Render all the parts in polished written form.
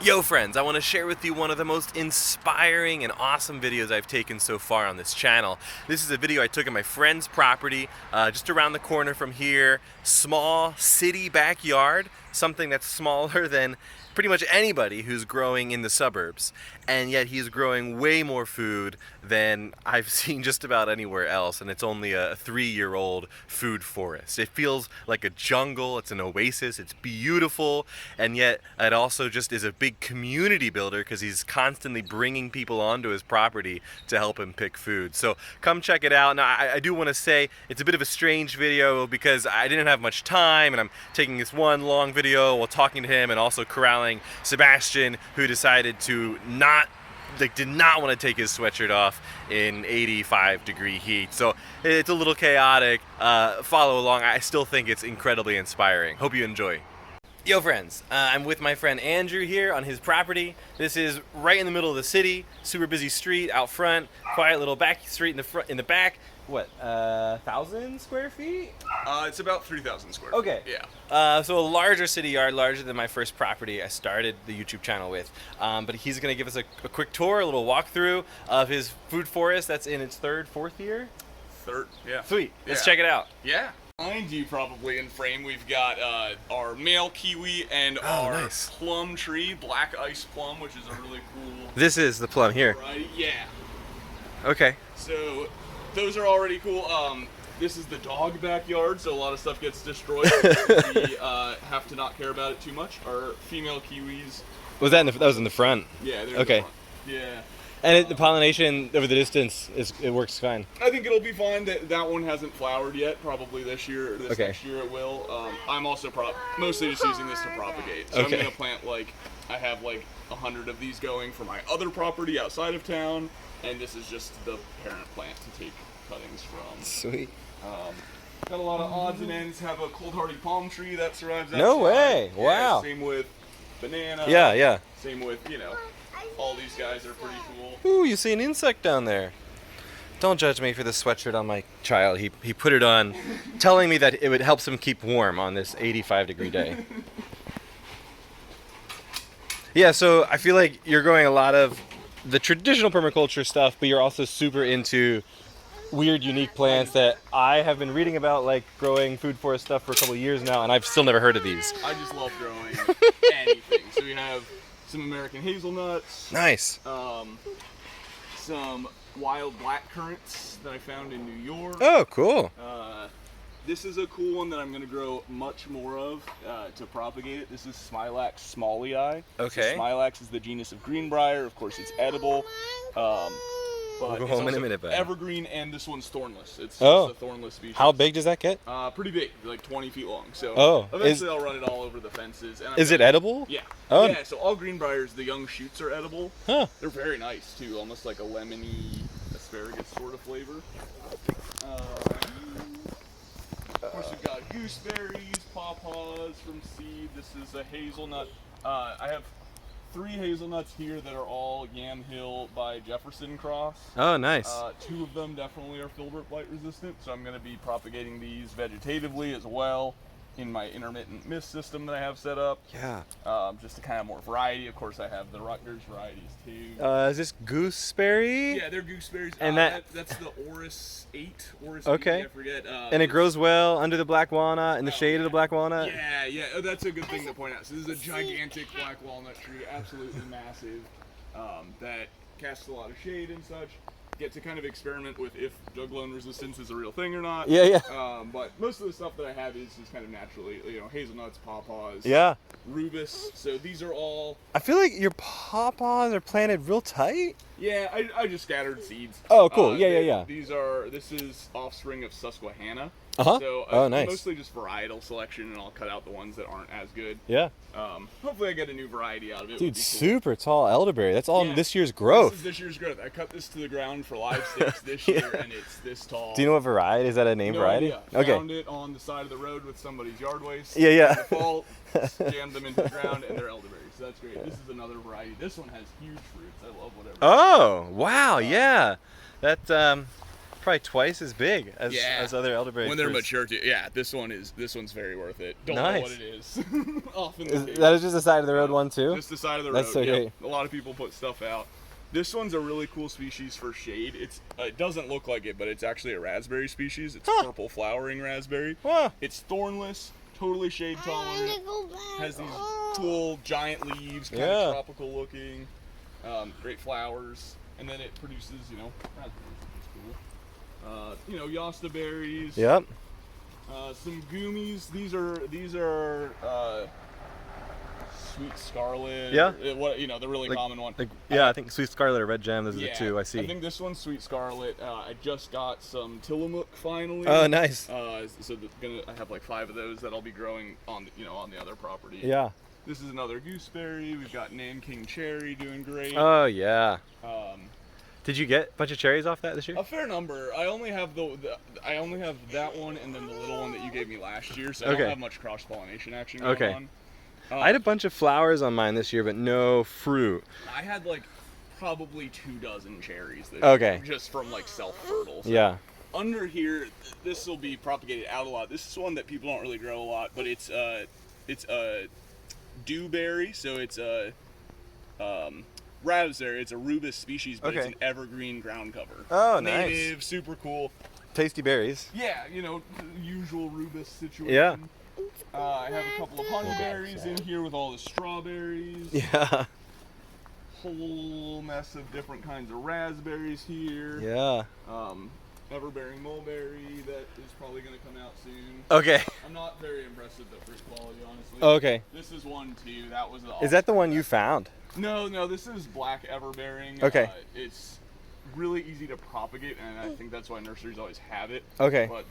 Yo friends, I want to share with you one of the most inspiring and awesome videos I've taken so far on this channel. This is a video I took at my friend's property, just around the corner from here. Small city backyard, something that's smaller than pretty much anybody who's growing in the suburbs. And yet he's growing way more food than I've seen just about anywhere else, and it's only a 3-year-old food forest. It feels like a jungle, it's an oasis, it's beautiful, and yet it also just is a big community builder because he's constantly bringing people onto his property to help him pick food. So come check it out. Now I do want to say it's a bit of a strange video because I didn't have much time, and I'm taking this one long video while talking to him and also corralling Sebastian, who decided to did not want to take his sweatshirt off in 85-degree heat. So it's a little chaotic. Follow along. I still think it's incredibly inspiring. Hope you enjoy. Yo friends, I'm with my friend Andrew here on his property. This is right in the middle of the city, super busy street out front, quiet little back street in the back. What, 1,000 square feet? It's about 3,000 square feet. Okay. Yeah. So a larger city yard, larger than my first property I started the YouTube channel with. But he's going to give us a quick tour, a little walkthrough of his food forest that's in its fourth year? Third, yeah. Sweet. Let's Yeah. check it out. Yeah. Behind you, probably in frame, we've got our male kiwi and our nice. plum tree, black ice plum, which is a really cool This is the plum here. variety. Yeah. Okay. So those are already cool. This is the dog backyard, so a lot of stuff gets destroyed. We have to not care about it too much. Our female kiwis. That was in the front? Yeah. They're Okay. in the front. Yeah. And the pollination over the distance it works fine. I think it'll be fine. That one hasn't flowered yet. Probably this year or this Okay. next year it will. I'm also mostly just using this to propagate. So Okay. I'm gonna plant I have 100 of these going for my other property outside of town, and this is just the parent plant to take cuttings from. Sweet. Got a lot of odds and ends. Have a cold hardy palm tree that survives. No outside. way. Yeah, Wow. Same with banana. Yeah. Same with all these guys are pretty cool. Ooh, you see an insect down there. Don't judge me for the sweatshirt on my child. He put it on, telling me that it would help him keep warm on this 85-degree day. Yeah, so I feel like you're growing a lot of the traditional permaculture stuff, but you're also super into weird, unique plants that I have been reading about, like growing food forest stuff for a couple of years now, and I've still never heard of these. I just love growing anything. So we have some American hazelnuts. Nice. Some wild black currants that I found in New York. Oh, cool. This is a cool one that I'm going to grow much more of to propagate it. This is Smilax smallii. Okay. So Smilax is the genus of greenbrier. Of course, it's edible. But We'll go it's home in a also minute, bud. evergreen, and this one's thornless. It's Oh. a thornless species. How big does that get? Pretty big, like 20 feet long. So Oh, eventually I'll run it all over the fences. And Is it edible? Yeah. Oh. Yeah, so all greenbriers, the young shoots are edible. Huh. They're very nice too, almost like a lemony asparagus sort of flavor. Of course, we've got gooseberries, pawpaws from seed. This is a hazelnut. I have 3 hazelnuts here that are all Yamhill by Jefferson cross. Oh, nice. 2 of them definitely are filbert blight resistant, so I'm going to be propagating these vegetatively as well in my intermittent mist system that I have set up. Yeah. Just to kind of more variety. Of course, I have the Rutgers varieties too. Is this gooseberry? Yeah, they're gooseberries. And that's the Oris 8. Okay. 8, I forget. And it grows well under the black walnut, in the shade of the black walnut? Yeah. Oh, that's a good thing to point out. So this is a gigantic black walnut tree, absolutely massive, that casts a lot of shade and such. Get to kind of experiment with if juglone resistance is a real thing or not. Yeah. But most of the stuff that I have is kind of naturally, hazelnuts, pawpaws, Yeah. rubus. So these are all. I feel like your pawpaws are planted real tight. Yeah, I just scattered seeds. Oh, cool. Yeah. This is offspring of Susquehanna. Uh-huh. So Oh, nice. mostly just varietal selection, and I'll cut out the ones that aren't as good. Yeah. Hopefully I get a new variety out of it. Dude, Would be cool. super tall elderberry. That's all Yeah. this year's This growth. is this year's growth. I cut this to the ground for live stakes this year, and it's this tall. Do you know what variety? Is that a name No variety? idea. Okay. Found it on the side of the road with somebody's yard waste. Yeah. In the fall, jammed them into the ground, and they're elderberries. So that's great. This is another variety. This one has huge fruits. I love whatever. Oh, wow. Yeah. That probably twice as big as Yeah. other elderberry When they're fruits. mature too. Yeah, this one's very worth it. Don't know what it is. Often That is just the side of the road one too? Just the side of the road. That's so great. A lot of people put stuff out. This one's a really cool species for shade. It doesn't look like it, but it's actually a raspberry species. It's purple flowering raspberry. Wow. It's thornless, totally shade tolerant. Has these cool giant leaves, kind of tropical looking. Great flowers, and then it produces, raspberries, which is cool. Yosta berries. Yep. Some gummies. These are sweet scarlet. Yeah. The really common one. I think sweet scarlet or red gem. Those are the two I see. I think this one's sweet scarlet. I just got some Tillamook finally. Oh, nice. I have like 5 of those that I'll be growing on the other property. Yeah. This is another gooseberry. We've got Nanking cherry doing great. Oh yeah. Did you get a bunch of cherries off that this year? A fair number. I only have I only have that one and then the little one that you gave me last year, so I don't have much cross pollination action going on. I had a bunch of flowers on mine this year, but no fruit. I had like probably 24 cherries this year, just from like self-fertile. So yeah. Under here, this will be propagated out a lot. This is one that people don't really grow a lot, but it's a dewberry, so it's a raspberry. It's a rubus species, but it's an evergreen ground cover. Oh, Native, nice. super cool. Tasty berries. Yeah, usual rubus situation. Yeah. I have a couple of honeyberries in here with all the strawberries. Yeah. Whole mess of different kinds of raspberries here. Yeah. Everbearing mulberry that is probably going to come out soon. Okay. I'm not very impressed with the fruit quality, honestly. Okay. This is one too. That was the. Is that the one you found? No. This is black everbearing. Okay. It's really easy to propagate, and I think that's why nurseries always have it. Okay. But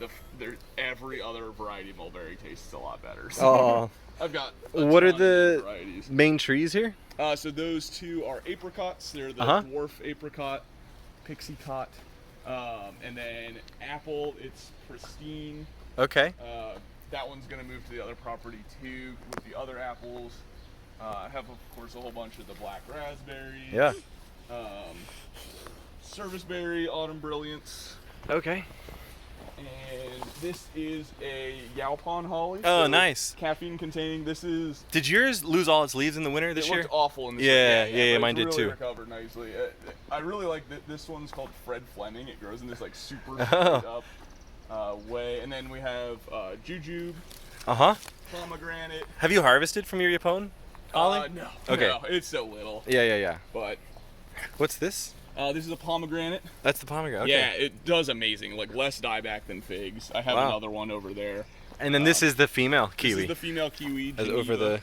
every other variety of mulberry tastes a lot better. So Oh. I've got. What are the varieties. main trees here? So those two are apricots. They're the dwarf apricot, pixie cot. And then apple, it's pristine. Okay. That one's gonna move to the other property too with the other apples. I have, of course, a whole bunch of the black raspberries. Yeah. Serviceberry, autumn brilliance. Okay. And this is a Yaupon holly. Oh, so nice. Caffeine containing. This is. Did yours lose all its leaves in the winter this year? It looked awful in the Yeah, mine did really too. Recovered nicely. I really like this one's called Fred Fleming. It grows in this like super straight up way. And then we have jujube. Pomegranate. Have you harvested from your Yaupon holly? No. Okay. No, it's so little. Yeah. But. What's this? This is a pomegranate. That's the pomegranate. Okay. Yeah, it does amazing. Like less dieback than figs. I have another one over there. And then this is the female kiwi. This is the female kiwi. That's over the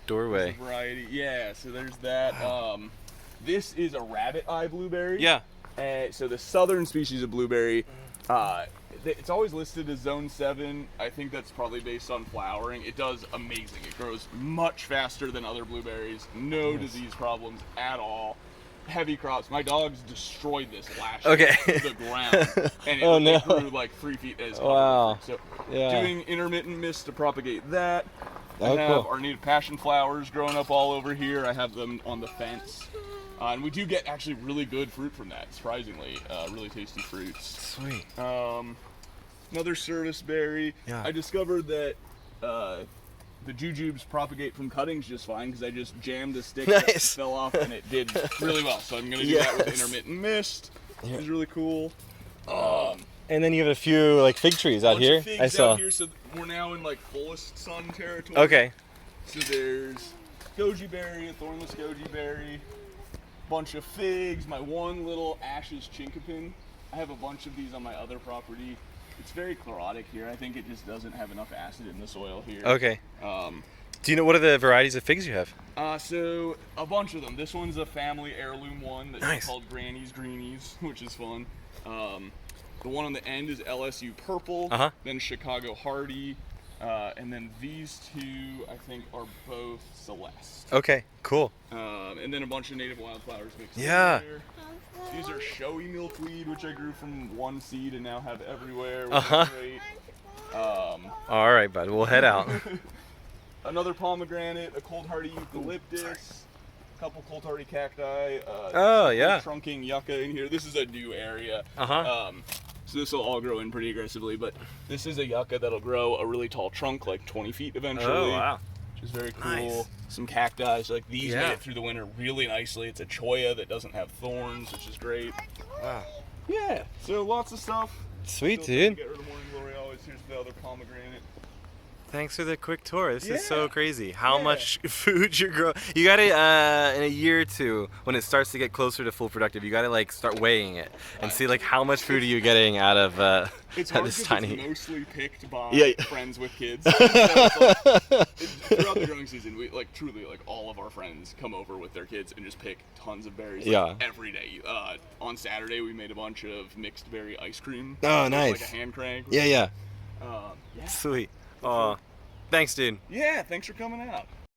doorway. Variety. Yeah. So there's that. This is a rabbit eye blueberry. Yeah. So the southern species of blueberry, it's always listed as zone 7. I think that's probably based on flowering. It does amazing. It grows much faster than other blueberries. No disease problems at all. Heavy crops. My dogs destroyed this last year to the ground, and it grew like 3 feet as wow. So doing intermittent mist to propagate that. I have cool. our native passion flowers growing up all over here. I have them on the fence. And we do get actually really good fruit from that, surprisingly. Really tasty fruits. Sweet. Another serviceberry. Yeah. I discovered that the jujubes propagate from cuttings just fine because I just jammed a stick that fell off and it did really well. So I'm going to do that with intermittent mist. It's really cool. And then you have a few like fig trees out here. I saw. Out here, so we're now in like fullest sun territory. Okay. So there's goji berry, a thornless goji berry, bunch of figs, my one little Ash's chinkapin. I have a bunch of these on my other property. It's very chlorotic here. I think it just doesn't have enough acid in the soil here. Okay. Do you know what are the varieties of figs you have? So a bunch of them. This one's a family heirloom one that's called Granny's Greenies, which is fun. The one on the end is LSU Purple, then Chicago Hardy, and then these two I think are both Celeste. Okay, cool. And then a bunch of native wildflowers mixed in there. These are showy milkweed, which I grew from one seed and now have everywhere. Great. All right, bud. We'll head out. Another pomegranate, a cold hardy eucalyptus, couple cold hardy cacti. Oh, yeah. Trunking yucca in here. This is a new area. Uh-huh. So this will all grow in pretty aggressively, but this is a yucca that'll grow a really tall trunk, like 20 feet eventually. Oh, wow. Which is very cool. Nice. Some cacti, so like these Yeah. made it through the winter really nicely. It's a cholla that doesn't have thorns, which is great. Wow. Yeah, so lots of stuff. Sweet, Still trying to dude. Get rid of morning glory always. Here's the other pomegranate. Thanks for the quick tour. This is Yeah. so crazy. How Yeah. much food you're growing. You gotta, in a year or two, when it starts to get closer to full productive, you gotta like start weighing it and see like how much food are you getting out of It's out hard this because tiny. it's mostly picked by Yeah. friends with kids. So it's like, throughout the growing season, we like truly like all of our friends come over with their kids and just pick tons of berries. Like, Yeah. every day. On Saturday, we made a bunch of mixed berry ice cream. Oh, It was nice. Like a hand crank. Yeah, yeah. Yeah. Sweet. Oh, thanks, dude. Yeah. Thanks for coming out.